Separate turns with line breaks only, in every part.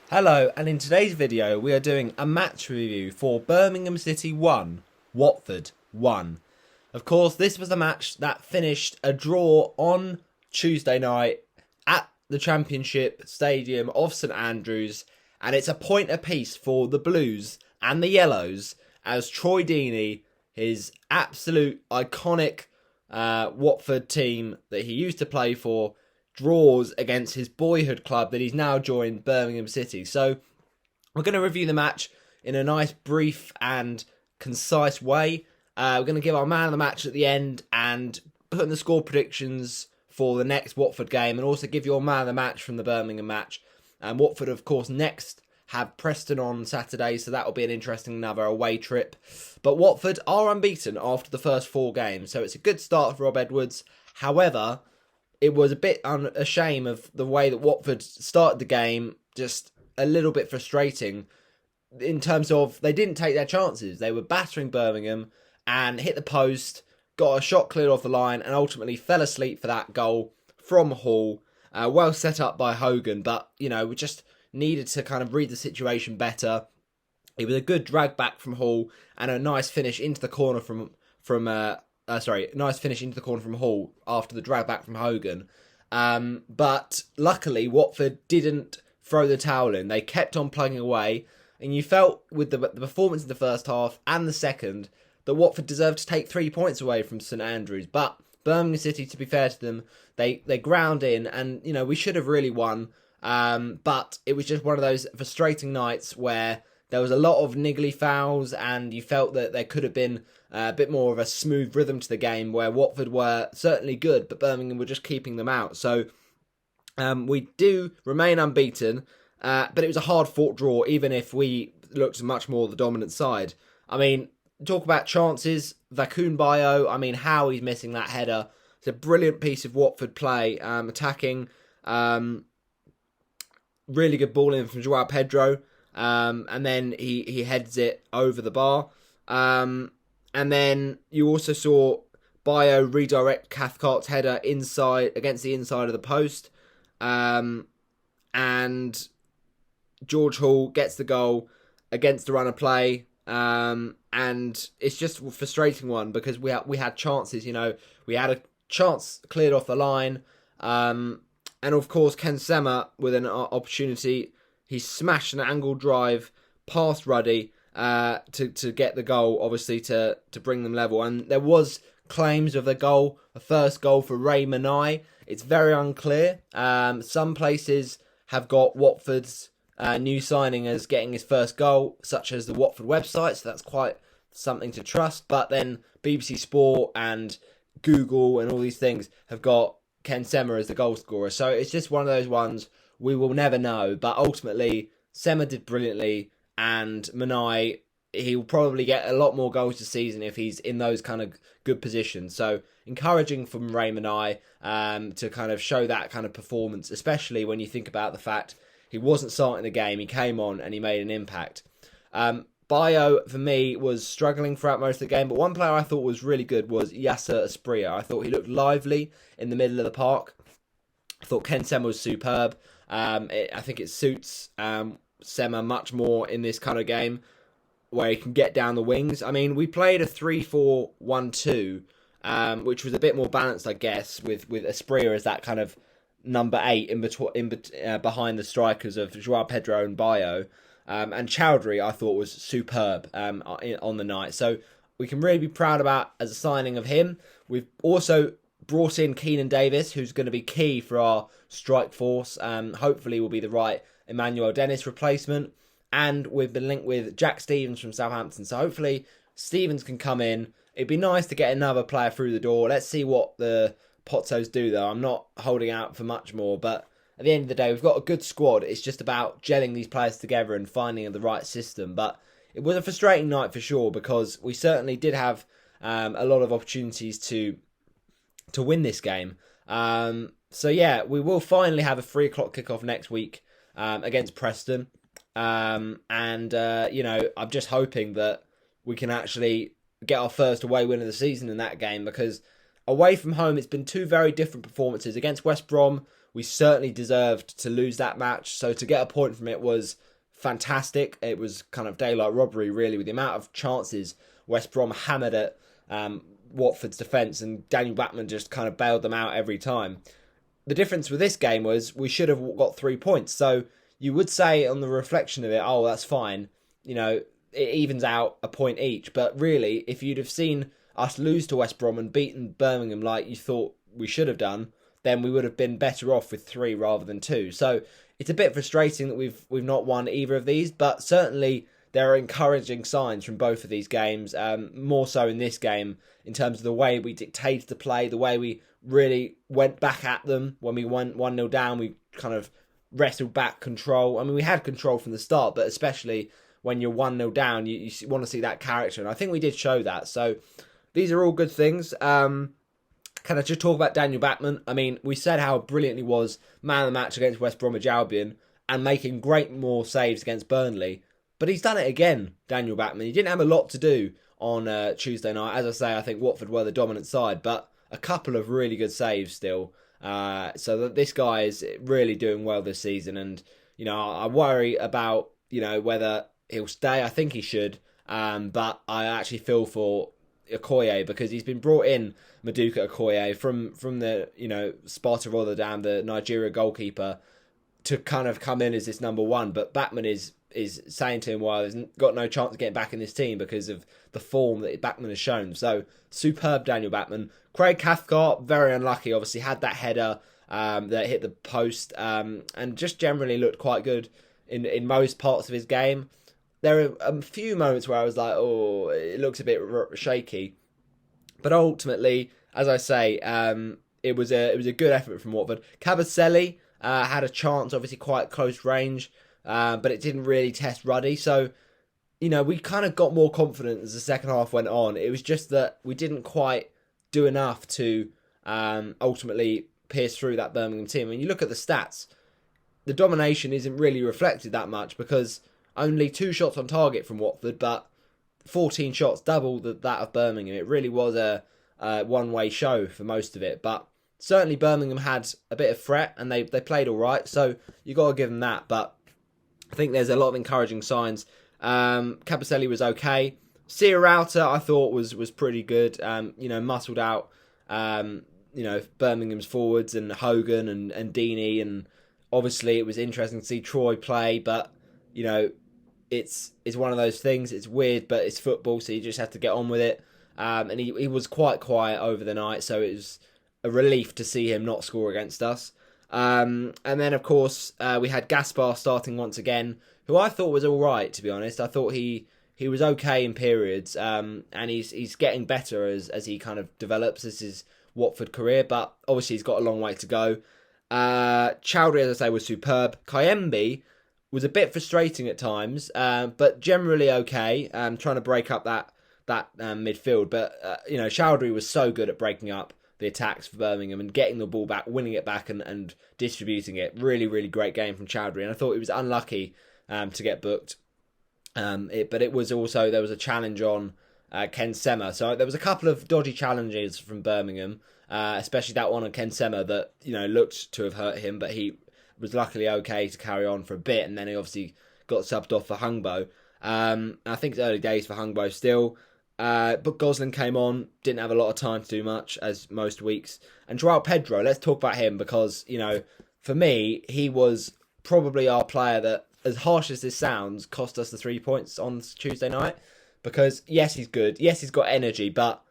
Hello, and in today's video we are doing a match review for Birmingham City 1, Watford 1. Of course, this was a match that finished a draw on Tuesday night at the Championship Stadium of St Andrews, and it's a point apiece for the Blues and the Yellows as Troy Deeney, his absolute iconic Watford team that he used to play for, draws against his boyhood club that he's now joined, Birmingham City. So we're going to review the match in a nice, brief and concise way. We're going to give our man of the match at the end and put in the score predictions for the next Watford game, and also give your man of the match from the Birmingham match. And Watford, of course, next have Preston on Saturday, so that will be an interesting another away trip. But Watford are unbeaten after the first 4 games, so it's a good start for Rob Edwards. However, it was a bit a shame of the way that Watford started the game, just a little bit frustrating in terms of they didn't take their chances. They were battering Birmingham and hit the post, got a shot cleared off the line, and ultimately fell asleep for that goal from Hall. Well set up by Hogan, but, you know, we just needed to kind of read the situation better. It was a good drag back from Hall and a nice finish into the corner nice finish into the corner from Hall after the drag back from Hogan. But luckily, Watford didn't throw the towel in. They kept on plugging away, and you felt with the performance in the first half and the second that Watford deserved to take 3 points away from St Andrews. But Birmingham City, to be fair to them, they ground in, and you know we should have really won. But it was just one of those frustrating nights where there was a lot of niggly fouls, and you felt that there could have been a bit more of a smooth rhythm to the game, where Watford were certainly good, but Birmingham were just keeping them out. So we do remain unbeaten, but it was a hard-fought draw, even if we looked much more the dominant side. I mean, talk about chances, Vakun Bio, I mean, how he's missing that header. It's a brilliant piece of Watford play, attacking. Really good ball in from Joao Pedro. And then he heads it over the bar. And then you also saw Bio redirect Cathcart's header inside against the inside of the post. And George Hall gets the goal against the run of play. And it's just a frustrating one because we had chances, you know. We had a chance cleared off the line. And of course, Ken Sema with an opportunity. He smashed an angled drive past Ruddy to get the goal, obviously, to bring them level. And there was claims of a first goal for Ray Manai. It's very unclear. Some places have got Watford's new signing as getting his first goal, such as the Watford website, so that's quite something to trust. But then BBC Sport and Google and all these things have got Ken Sema as the goal scorer. So it's just one of those ones we will never know, but ultimately Sema did brilliantly, and Manai, he'll probably get a lot more goals this season if he's in those kind of good positions. So encouraging from Ray Manai to kind of show that kind of performance, especially when you think about the fact he wasn't starting the game, he came on and he made an impact. Bio, for me, was struggling throughout most of the game, but one player I thought was really good was Yasser Asprilla. I thought he looked lively in the middle of the park. I thought Ken Sema was superb. I think it suits Sema much more in this kind of game where he can get down the wings. I mean, we played a 3-4-1-2, which was a bit more balanced, I guess, with Asprilla as that kind of number 8 behind the strikers of Joao Pedro and Bio. And Chowdhury, I thought, was superb on the night. So we can really be proud about as a signing of him. We've also brought in Keenan Davis, who's going to be key for our strike force. Hopefully will be the right Emmanuel Dennis replacement. And we've been linked with Jack Stevens from Southampton. So hopefully Stevens can come in. It'd be nice to get another player through the door. Let's see what the Pozzos do, though. I'm not holding out for much more. But at the end of the day, we've got a good squad. It's just about gelling these players together and finding the right system. But it was a frustrating night for sure, because we certainly did have a lot of opportunities to win this game. So yeah, we will finally have a 3 o'clock kickoff next week against Preston. You know, I'm just hoping that we can actually get our first away win of the season in that game, because away from home, it's been 2 very different performances. Against West Brom, We certainly deserved to lose that match. So to get a point from it was fantastic. It was kind of daylight robbery, really, with the amount of chances West Brom hammered at Watford's defence, and Daniel Batman just kind of bailed them out every time. The difference with this game was we should have got 3 points. So you would say on the reflection of it, oh, that's fine. It evens out a point each. But really, if you'd have seen us lose to West Brom and beaten Birmingham like you thought we should have done, then we would have been better off with 3 rather than 2. So it's a bit frustrating that we've not won either of these, but certainly there are encouraging signs from both of these games, more so in this game in terms of the way we dictated the play, the way we really went back at them. When we went 1-0 down, we kind of wrestled back control. I mean, we had control from the start, but especially when you're 1-0 down, you want to see that character, and I think we did show that. So these are all good things. Can I just talk about Daniel Batman? I mean, we said how brilliant he was, man of the match against West Bromwich Albion, and making great more saves against Burnley. But he's done it again, Daniel Batman. He didn't have a lot to do on Tuesday night. As I say, I think Watford were the dominant side, but a couple of really good saves still. So that this guy is really doing well this season. And, I worry about, whether he'll stay. I think he should. But I actually feel for Okoye, because he's been brought in, Maduka Okoye, from the Sparta Rotterdam, the Nigeria goalkeeper, to kind of come in as this number one. But Batman is saying to him, well, he's got no chance of getting back in this team because of the form that Batman has shown. So superb Daniel Batman. Craig Cathcart, very unlucky, obviously had that header that hit the post, and just generally looked quite good in most parts of his game. There are a few moments where I was like, oh, it looks a bit shaky. But ultimately, as I say, it was a good effort from Watford. Kabasele had a chance, obviously quite close range, but it didn't really test Ruddy. So, we kind of got more confident as the second half went on. It was just that we didn't quite do enough to ultimately pierce through that Birmingham team. When you look at the stats, the domination isn't really reflected that much, because only 2 shots on target from Watford, but 14 shots, double that of Birmingham. It really was a one-way show for most of it. But certainly Birmingham had a bit of threat, and they played all right. So you got to give them that. But I think there's a lot of encouraging signs. Kabasele was okay. Sia Rauter, I thought was pretty good. Muscled out. Birmingham's forwards and Hogan and Deeney, and obviously it was interesting to see Troy play, but it's one of those things. It's weird, but it's football, so you just have to get on with it. And he was quite quiet over the night, so it was a relief to see him not score against us. And then, of course, we had Gaspar starting once again, who I thought was all right, to be honest. I thought he was okay in periods, and he's getting better as he kind of develops as his Watford career, but obviously he's got a long way to go. Chowdhury, as I say, was superb. Kayembe was a bit frustrating at times, but generally okay. Trying to break up that midfield, but Chowdhury was so good at breaking up the attacks for Birmingham and getting the ball back, winning it back, and distributing it. Really, really great game from Chowdhury, and I thought he was unlucky to get booked. But it was also, there was a challenge on Ken Sema, so there was a couple of dodgy challenges from Birmingham, especially that one on Ken Sema that looked to have hurt him, but he was luckily okay to carry on for a bit, and then he obviously got subbed off for Hungbo. I think it's early days for Hungbo still, but Gosling came on, didn't have a lot of time to do much, as most weeks. And Joao Pedro, let's talk about him, because for me, he was probably our player that, as harsh as this sounds, cost us the 3 points on Tuesday night. Because yes, he's good, yes, he's got energy, but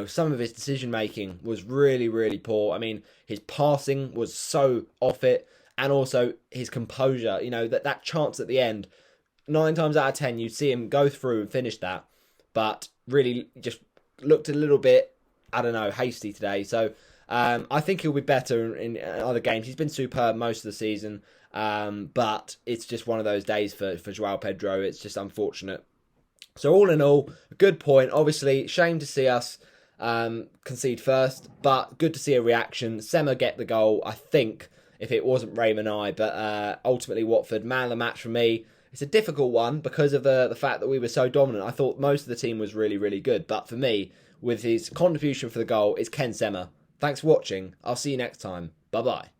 some of his decision making was really, really poor. I mean, his passing was so off it, and also his composure. That chance at the end, 9 times out of 10, you'd see him go through and finish that, but really just looked a little bit, I don't know, hasty today. So I think he'll be better in other games. He's been superb most of the season, but it's just one of those days for Joao Pedro. It's just unfortunate. So all in all, a good point. Obviously, shame to see us concede first, but good to see a reaction. Sema get the goal, I think, if it wasn't Raymond but ultimately Watford, man of the match for me. It's a difficult one because of the fact that we were so dominant. I thought most of the team was really, really good, but for me, with his contribution for the goal, it's Ken Sema. Thanks for watching. I'll see you next time. Bye-bye.